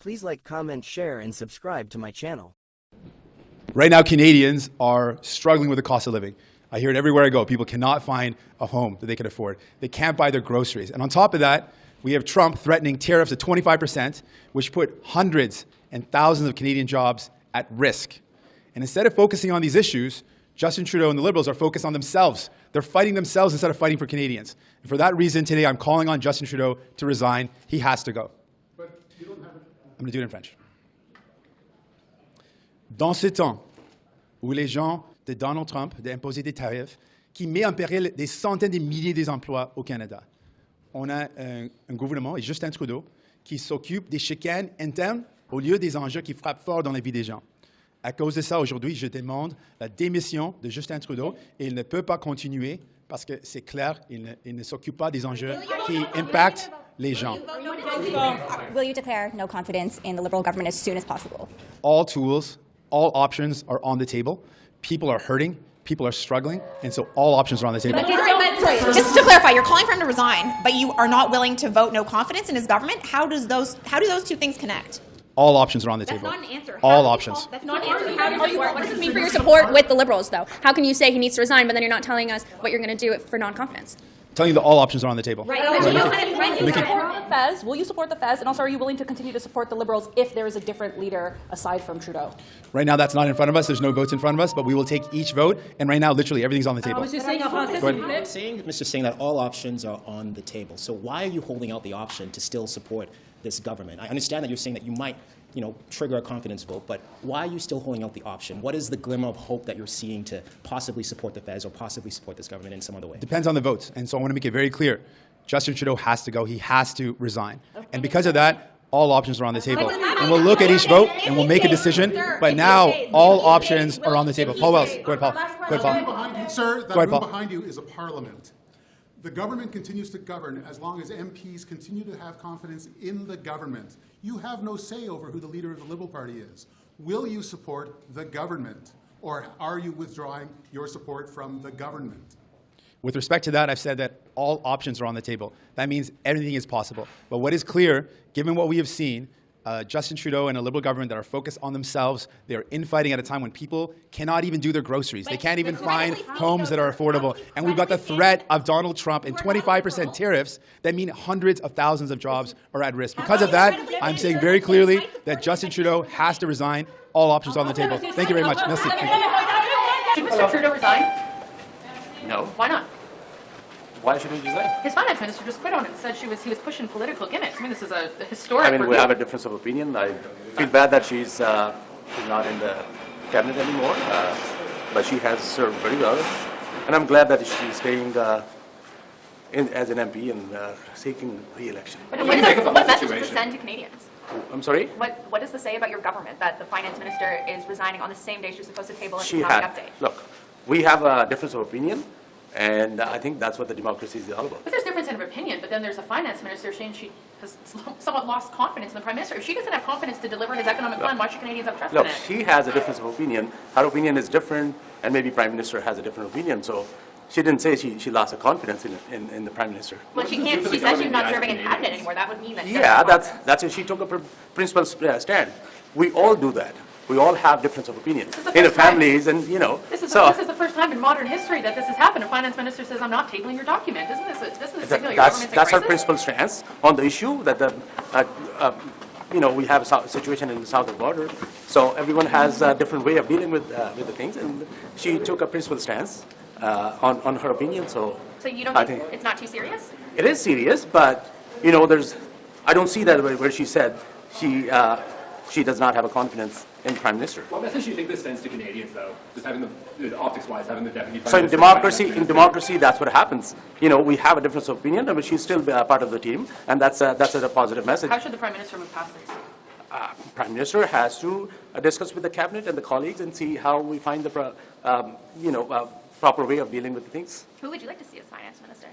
Please like, comment, share, and subscribe to my channel. Right now, Canadians are struggling with the cost of living. I hear it everywhere I go. People cannot find a home that they can afford. They can't buy their groceries. And on top of that, we have Trump threatening tariffs at 25%, which put hundreds and thousands of Canadian jobs at risk. And instead of focusing on these issues, Justin Trudeau and the Liberals are focused on themselves. They're fighting themselves instead of fighting for Canadians. And for that reason, today I'm calling on Justin Trudeau to resign. He has to go. But you don't have it. I'm going to do it in French. Dans ces temps où les gens de Donald Trump d'imposer des tarifs qui met en péril des centaines de milliers d'emplois au Canada, on a un gouvernement, et Justin Trudeau, qui s'occupe des chicanes internes au lieu des enjeux qui frappent fort dans la vie des gens. À cause de ça, aujourd'hui, je demande la démission de Justin Trudeau et il ne peut pas continuer parce que c'est clair, il ne s'occupe pas des enjeux qui impactent les gens. Will you declare no confidence in the Liberal government as soon as possible? All tools, all options are on the table. People are hurting, people are struggling, and so all options are on the table. Just to clarify, you're calling for him to resign, but you are not willing to vote no confidence in his government. How do those two things connect? All options are on the table. That's not an answer. All options. That's not an answer. What does this mean for your support with the Liberals, though? How can you say he needs to resign, but then you're not telling us what you're going to do for non-confidence? Telling you that all options are on the table. Right. Will you support the Fez? And also, are you willing to continue to support the Liberals if there is a different leader aside from Trudeau? Right now, that's not in front of us. There's no votes in front of us, but we will take each vote. And right now, literally, everything's on the table. Mr. saying that all options are on the table. So why are you holding out the option to still support this government? I understand that you're saying that you might, trigger a confidence vote, but why are you still holding out the option? What is the glimmer of hope that you're seeing to possibly support the Fez or possibly support this government in some other way? Depends on the votes. And so I want to make it very clear. Justin Trudeau has to go. He has to resign. And because of that, all options are on the table. And we'll look at each vote and we'll make a decision. But now, all options are on the table. Paul Wells. Go ahead, Paul. Go ahead, Paul. Sir, that room behind you is a parliament. The government continues to govern as long as MPs continue to have confidence in the government. You have no say over who the leader of the Liberal Party is. Will you support the government, or are you withdrawing your support from the government? With respect to that, I've said that all options are on the table. That means everything is possible. But what is clear, given what we have seen, Justin Trudeau and a Liberal government that are focused on themselves, they are infighting at a time when people cannot even do their groceries. They can't even find homes that are affordable. And we've got the threat of Donald Trump and 25% tariffs that mean hundreds of thousands of jobs are at risk. Because of that, I'm saying very clearly that Justin Trudeau has to resign. All options on the table. Thank you very much. Merci. Should Mr. Trudeau resign? No. Why not? Why should he resign? His finance minister just quit on it and said he was pushing political gimmicks. I mean, this is a historic. I mean, we have a difference of opinion. I feel bad that she's not in the cabinet anymore, but she has served very well, and I'm glad that she's staying as an MP and seeking re-election. But what message does this send to Canadians? I'm sorry? What does this say about your government that the finance minister is resigning on the same day she's supposed to table an She economic had. update? Look, we have a difference of opinion, and I think that's what the democracy is all about. But there's difference in opinion, but then there's a finance minister saying she has somewhat lost confidence in the Prime Minister. If she doesn't have confidence to deliver his economic plan, why should Canadians have trust in Look, it? she has a difference of opinion. Her opinion is different, and maybe Prime Minister has a different opinion. So she didn't say she lost her confidence in the Prime Minister. Well, she can't. She says she's not serving in cabinet anymore. That would mean that. Yeah, that's it. She took a principled stand. We all do that. We all have difference of opinion in the families, and This is the first time in modern history that this has happened. A finance minister says, "I'm not tabling your document." Isn't this a signal your government's in that's her crisis? principal stance on the issue that we have a situation in the southern border. So everyone has a different way of dealing with the things, and she took a principal stance on her opinion. So you don't think it's not too serious? It is serious, but I don't see that where she said she does not have a confidence in the Prime Minister. What message do you think this sends to Canadians, though? Just having the optics-wise, having the deputy Prime So Minister... in democracy, that's what happens. We have a difference of opinion, but she's still part of the team, and that's a positive message. How should the Prime Minister move past this? Prime Minister has to discuss with the cabinet and the colleagues and see how we find the proper way of dealing with things. Who would you like to see as finance minister?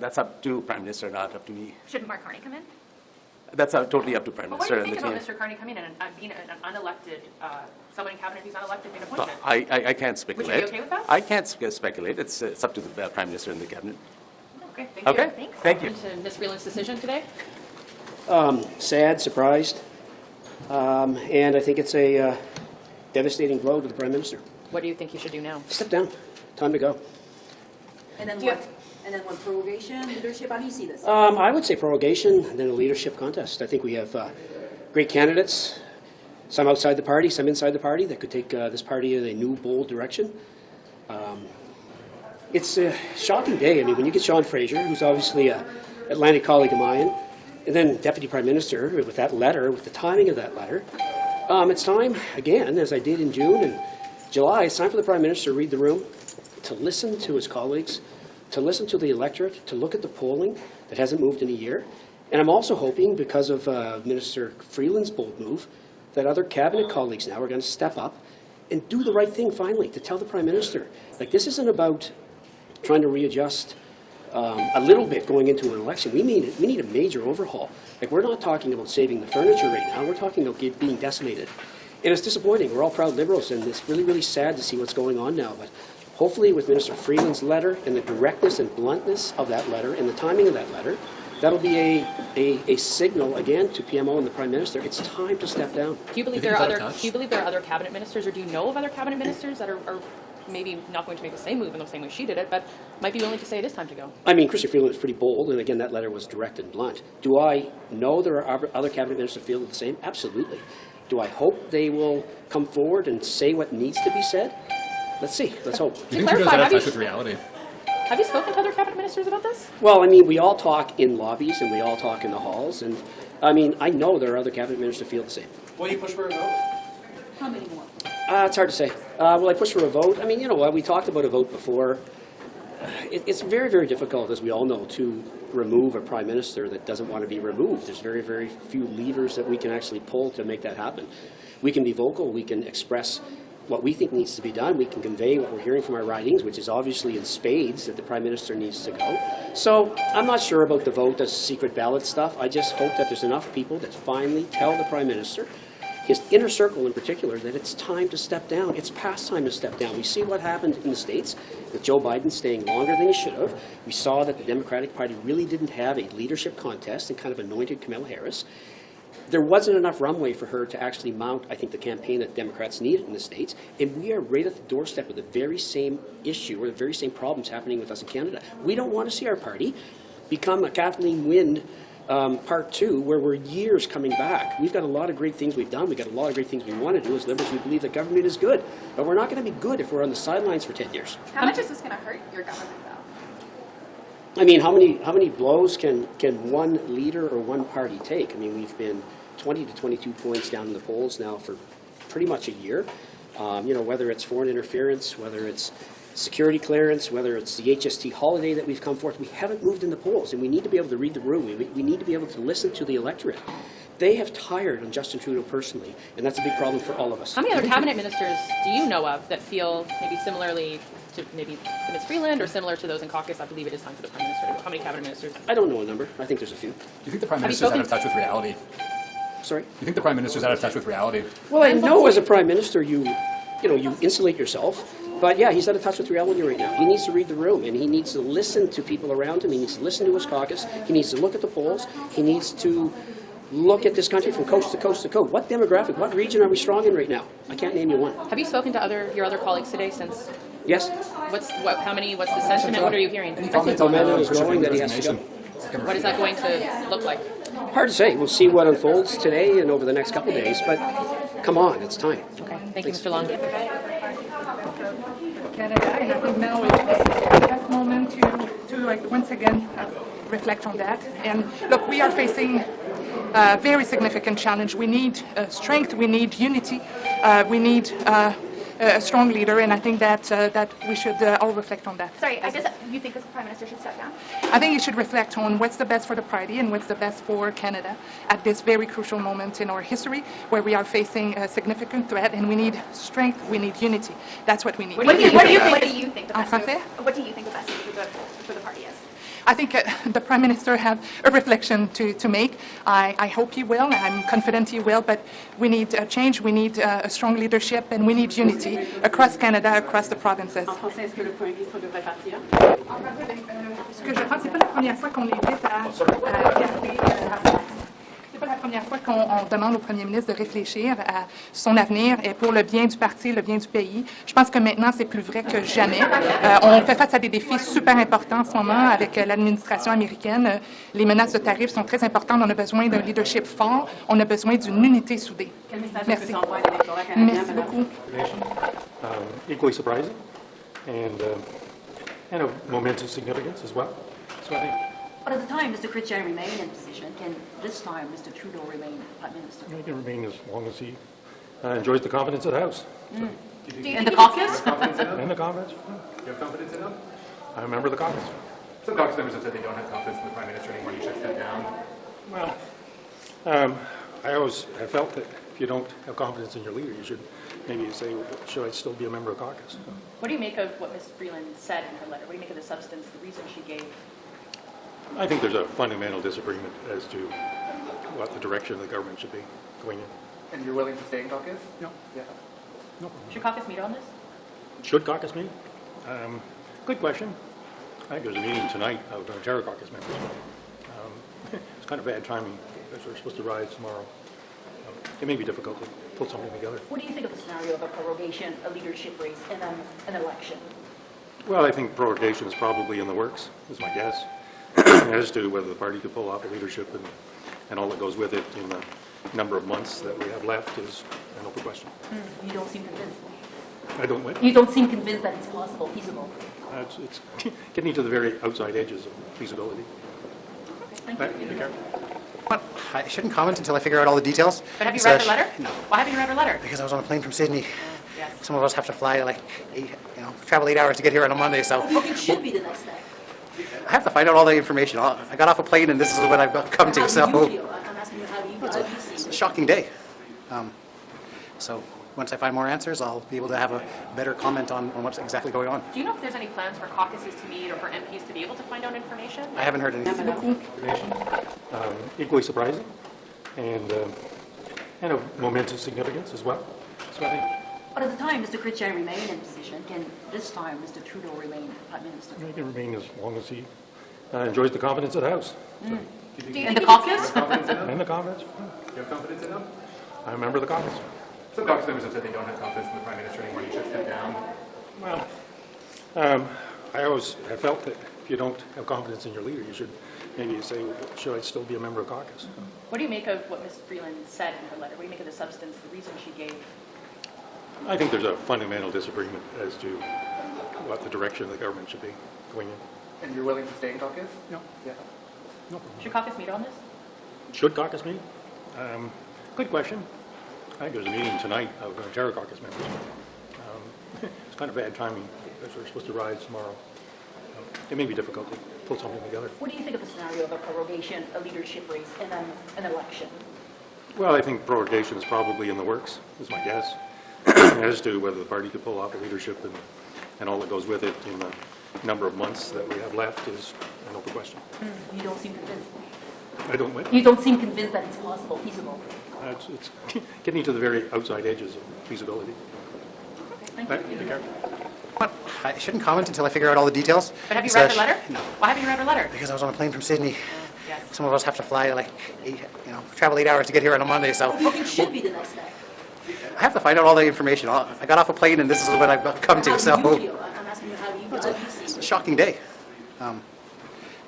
That's up to Prime Minister, not up to me. Shouldn't Mark Carney come in? That's totally up to Prime But what Minister do you and the think team. about Mr. Carney coming in and being an unelected, someone in cabinet who's unelected being appointed? I can't speculate. Would you be okay with that? I can't speculate. It's up to the Prime Minister and the cabinet. Okay, thank you. Okay, thank you. To Ms. Freeland's decision today? Sad, surprised. And I think it's a devastating blow to the Prime Minister. What do you think he should do now? Step down. Time to go. And then what? And then what? Prorogation, leadership? How do you see this? I would say prorogation, and then a leadership contest. I think we have great candidates, some outside the party, some inside the party, that could take this party in a new, bold direction. It's a shocking day. I mean, when you get Sean Fraser, who's obviously an Atlantic colleague of mine, and then Deputy Prime Minister with that letter, with the timing of that letter, it's time, again, as I did in June and July, it's time for the Prime Minister to read the room, to listen to his colleagues, to listen to the electorate, to look at the polling that hasn't moved in a year. And I'm also hoping, because of Minister Freeland's bold move, that other cabinet colleagues now are going to step up and do the right thing finally, to tell the Prime Minister, like, this isn't about trying to readjust a little bit going into an election. We need a major overhaul. Like, we're not talking about saving the furniture right now. We're talking about being decimated. And it's disappointing. We're all proud Liberals, and it's really, really sad to see what's going on now. But hopefully with Minister Freeland's letter and the directness and bluntness of that letter and the timing of that letter, that'll be a signal again to PMO and the Prime Minister. It's time to step down. Do you believe there are other cabinet ministers, or do you know of other cabinet ministers that are maybe not going to make the same move in the same way she did it, but might be willing to say it is time to go? I mean, Chrystia Freeland was pretty bold, and again, that letter was direct and blunt. Do I know there are other cabinet ministers who feel the same? Absolutely. Do I hope they will come forward and say what needs to be said? Let's see. Let's hope. Do you think Trudeau's out of touch with reality? Have you spoken to other cabinet ministers about this? Well, I mean, we all talk in lobbies and we all talk in the halls, and I mean, I know there are other cabinet ministers who feel the same. Will you push for a vote? How many more? It's hard to say. Will I push for a vote? I mean, you know what? We talked about a vote before. It's very, very difficult, as we all know, to remove a Prime Minister that doesn't want to be removed. There's very, very few levers that we can actually pull to make that happen. We can be vocal. We can express what we think needs to be done. We can convey what we're hearing from our ridings, which is obviously in spades that the Prime Minister needs to go. So I'm not sure about the vote as secret ballot stuff. I just hope that there's enough people that finally tell the Prime Minister, his inner circle in particular, that it's time to step down. It's past time to step down. We see what happened in the States with Joe Biden staying longer than he should have. We saw that the Democratic Party really didn't have a leadership contest and kind of anointed Kamala Harris. There wasn't enough runway for her to actually mount, I think, the campaign that Democrats needed in the States. And we are right at the doorstep of the very same issue or the very same problems happening with us in Canada. We don't want to see our party become a Kathleen Wynne Part 2, where we're years coming back. We've got a lot of great things we've done. We've got a lot of great things we want to do. As Liberals, we believe that government is good. But we're not going to be good if we're on the sidelines for 10 years. How much is this going to hurt your government, though? I mean, how many blows can one leader or one party take? I mean, we've been 20 to 22 points down in the polls now for pretty much a year. You know, whether it's foreign interference, whether it's security clearance, whether it's the HST holiday that we've come forth, we haven't moved in the polls, and we need to be able to read the room. We need to be able to listen to the electorate. They have tired on Justin Trudeau personally, and that's a big problem for all of us. How many other cabinet ministers do you know of that feel maybe similarly to maybe Ms. Freeland or similar to those in Caucus? I believe it is time for the Prime Minister to go. How many cabinet ministers? I don't know a number. I think there's a few. Do you think the Prime Minister's out of touch with reality? Sorry? Do you think the Prime Minister's out of touch with reality? Well, I know as a Prime Minister you insulate yourself. But yeah, he's out of touch with reality right now. He needs to read the room, and he needs to listen to people around him. He needs to listen to his caucus. He needs to look at the polls. He needs to look at this country from coast to coast to coast. What demographic, what region are we strong in right now? I can't name you one. Have you spoken to your other colleagues today since? Yes. What's the sentiment? What are you hearing? I think the momentum is growing that he has to go. What is that going to look like? Hard to say. We'll see what unfolds today and over the next couple of days, but come on, it's time. Okay. Thank you, Mr. Long. Canada, and I think now is the best moment to like, once again reflect on that. And look, we are facing a very significant challenge. We need strength, we need unity, we need a strong leader, and I think that we should all reflect on that. Sorry, you think the Prime Minister should step down? I think he should reflect on what's the best for the party and what's the best for Canada at this very crucial moment in our history where we are facing a significant threat and we need strength, we need unity. That's what we need. What do you think the best move for the party is? I think the Prime Minister has a reflection to make. I hope he will. I'm confident he will. But we need a change. We need a strong leadership, and we need unity across Canada, across the provinces. En français, est-ce que le Premier ministre devrait partir? Ce que je pense, c'est pas la première fois qu'on l'invite à garder. C'est pas la première fois qu'on demande au premier ministre de réfléchir à son avenir et pour le bien du parti, le bien du pays. Je pense que maintenant, c'est plus vrai que jamais. On fait face à des défis super importants en ce moment avec l'administration américaine. Les menaces de tarifs sont très importantes. On a besoin d'un leadership fort. On a besoin d'une unité soudée. Merci. Merci beaucoup. Equally surprising and of momentous significance as well. So I think But at the time Mr. Chrystia remained in position, can this time Mr. Trudeau remain Prime Minister? he can remain as long as he enjoys the confidence of the House. In the caucus? In the confidence? You have confidence in them? I remember the caucus. Some caucus members have said they don't have confidence in the Prime Minister anymore. You should step down. Well, I always have felt that if you don't have confidence in your leader, you should maybe say, should I still be a member of caucus? What do you make of what Ms. Freeland said in her letter? What do you make of the substance, the reason she gave? I think there's a fundamental disagreement as to what the direction the government should be going in. And you're willing to stay in caucus? No. Yeah. No. Should caucus meet on this? Should caucus meet? Good question. I think there's a meeting tonight of Ontario caucus members. It's kind of bad timing because we're supposed to rise tomorrow. It may be difficult to pull something together. What do you think of the scenario of a prorogation, a leadership race, and then an election? Well, I think prorogation is probably in the works, is my guess. As to whether the party could pull off a leadership and all that goes with it in the number of months that we have left is an open question. You don't seem convinced. I don't win. You don't seem convinced that it's possible, feasible. It's getting to the very outside edges of feasibility. Thank you. Take care. I shouldn't comment until I figure out all the details. But have you read the letter? No. Why haven't you read her letter? Because I was on a plane from Sydney. Yes. Some of us have to fly like travel 8 hours to get here on a Monday, so It should be the next step. I have to find out all the information. I got off a plane and this is what I've come to, How so do you feel? I'm asking you how do you feel? How do you see it's it? a shocking day. So once I find more answers, I'll be able to have a better comment on what's exactly going on. Do you know if there's any plans for caucuses to meet or for MPs to be able to find out information? I haven't heard anything. Equally surprising and of momentous significance as well. So I think But at the time Mr. Chrystia remained in position, can this time Mr. Trudeau remain Prime Minister? he can remain as long as he enjoys the confidence of the House. In the caucus? In the confidence? You have confidence in them? I remember the caucus. Some caucus members have said they don't have confidence in the Prime Minister anymore. You should step down. Well, I always have felt that if you don't have confidence in your leader, you should maybe say, should I still be a member of caucus? What do you make of what Ms. Freeland said in her letter? What do you make of the substance, the reason she gave? I think there's a fundamental disagreement as to what the direction the government should be going in. And you're willing to stay in caucus? No. Yeah. No. Should caucus meet on this? Should caucus meet? Good question. I think there's a meeting tonight of Ontario caucus members. It's kind of bad timing because we're supposed to rise tomorrow. It may be difficult to pull something together. What do you think of the scenario of a prorogation, a leadership race, and then an election? Well, I think prorogation is probably in the works, is my guess. As to whether the party could pull off a leadership and all that goes with it in the number of months that we have left is an open question. You don't seem convinced. I don't win. You don't seem convinced that it's possible, feasible. It's getting to the very outside edges of feasibility. Thank you. Take care. I shouldn't comment until I figure out all the details. But have you read her letter? No. Why haven't you read her letter? Because I was on a plane from Sydney. Yes. Some of us have to fly like travel 8 hours to get here on a Monday, so It should be the next step. I have to find out all the information. I got off a plane and this is what I've come to, How so do you feel? I'm asking you how do you feel? How do you see it's it? a shocking day.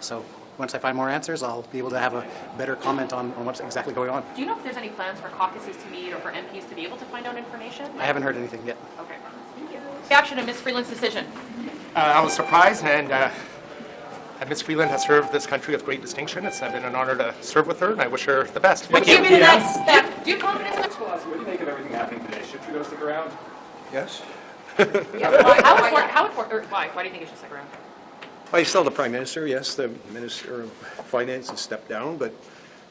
So once I find more answers, I'll be able to have a better comment on what's exactly going on. Do you know if there's any plans for caucuses to meet or for MPs to be able to find out information? I haven't heard anything yet. Okay. Reaction to Ms. Freeland's decision. I was surprised, and Ms. Freeland has served this country with great distinction. It's been an honor to serve with her, and I wish her the best. What give me the next step? Do you have confidence in the... What do you make of everything happening today? Should Trudeau stick around? Yes. Why? How important? Or why? Why do you think he should stick around? Well, he's still the Prime Minister, yes. The Minister of Finance has stepped down, but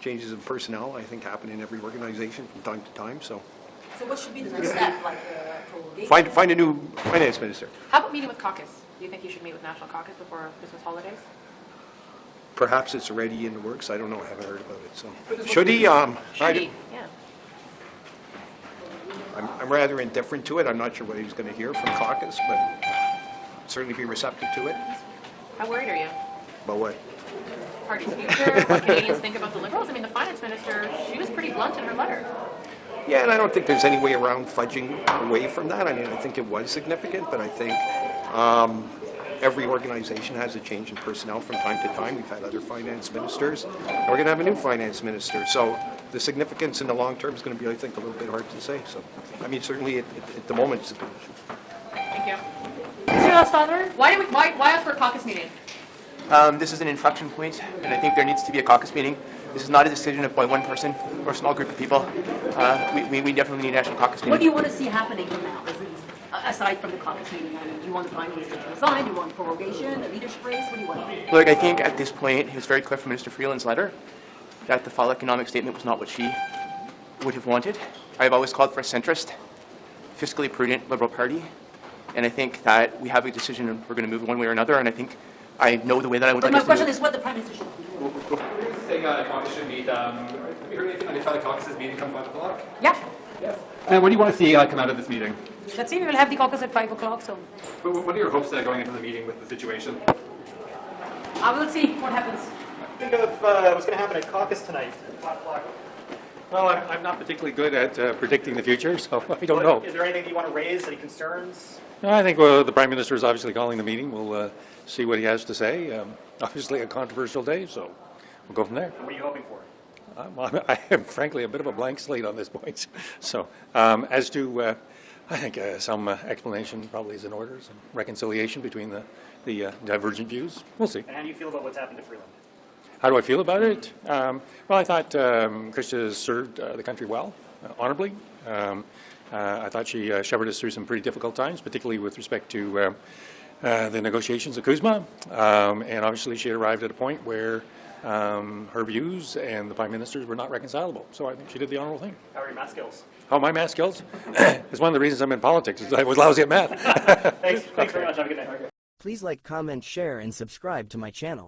changes of personnel, I think, happen in every organization from time to time, so. So what should be the next step, like prorogation? Find a new Finance Minister. How about meeting with Caucus? Do you think he should meet with National Caucus before Christmas holidays? Perhaps it's already in the works, I don't know, I haven't heard about it, so. Should he? Should he? Yeah. I'm rather indifferent to it, I'm not sure what he's going to hear from Caucus, but certainly be receptive to it. How worried are you? About what? party's future, what Canadians think about the Liberals. I mean, the finance minister, she was pretty blunt in her letter. Yeah, and I don't think there's any way around fudging away from that. I mean, I think it was significant, but I think every organization has a change in personnel from time to time. We've had other finance ministers. We're going to have a new finance minister. So the significance in the long term is going to be, I think, a little bit hard to say. So, I mean, certainly at the moment, it's a good issue. Thank you. Mr. Lostfather, why ask for a caucus meeting? This is an inflection point, and I think there needs to be a caucus meeting. This is not a decision by one person or a small group of people. We definitely need a national caucus meeting. What do you want to see happening from now, aside from the caucus meeting? I mean, do you want the Prime Minister to resign? Do you want prorogation, a leadership race? What do you want? Look, I think at this point, it was very clear from Minister Freeland's letter that the fall economic statement was not what she would have wanted. I've always called for a centrist, fiscally prudent Liberal Party, and I think that we have a decision and we're going to move one way or another, and I think I know the way that I would like my us to question move. is what the Prime Minister should do. Saying the caucus should meet, have you heard anything on how the caucus is meeting come 5 o'clock? Yeah. Yes. And what do you want to see come out of this meeting? Let's see, we will have the caucus at 5 o'clock, so But what are your hopes going into the meeting with the situation? I will see what happens. Think of what's going to happen at caucus tonight at 5 o'clock. Well, I'm not particularly good at predicting the future, so I don't know. Is there anything that you want to raise, any concerns? No, I think the Prime Minister is obviously calling the meeting. We'll see what he has to say. Obviously a controversial day, so we'll go from there. What are you hoping for? I am frankly a bit of a blank slate on this point. So as to, I think some explanation probably is in order, some reconciliation between the divergent views. We'll see. And how do you feel about what's happened to Freeland? How do I feel about it? Well, I thought Chrystia served the country well, honorably. I thought she shepherded us through some pretty difficult times, particularly with respect to the negotiations at CUSMA. And obviously she had arrived at a point where her views and the Prime Minister's were not reconcilable. So I think she did the honorable thing. How are your math skills? Oh, my math skills? It's one of the reasons I'm in politics, is I was lousy at math. Thanks very much. Have a good night. Please like, comment, share, and subscribe to my channel.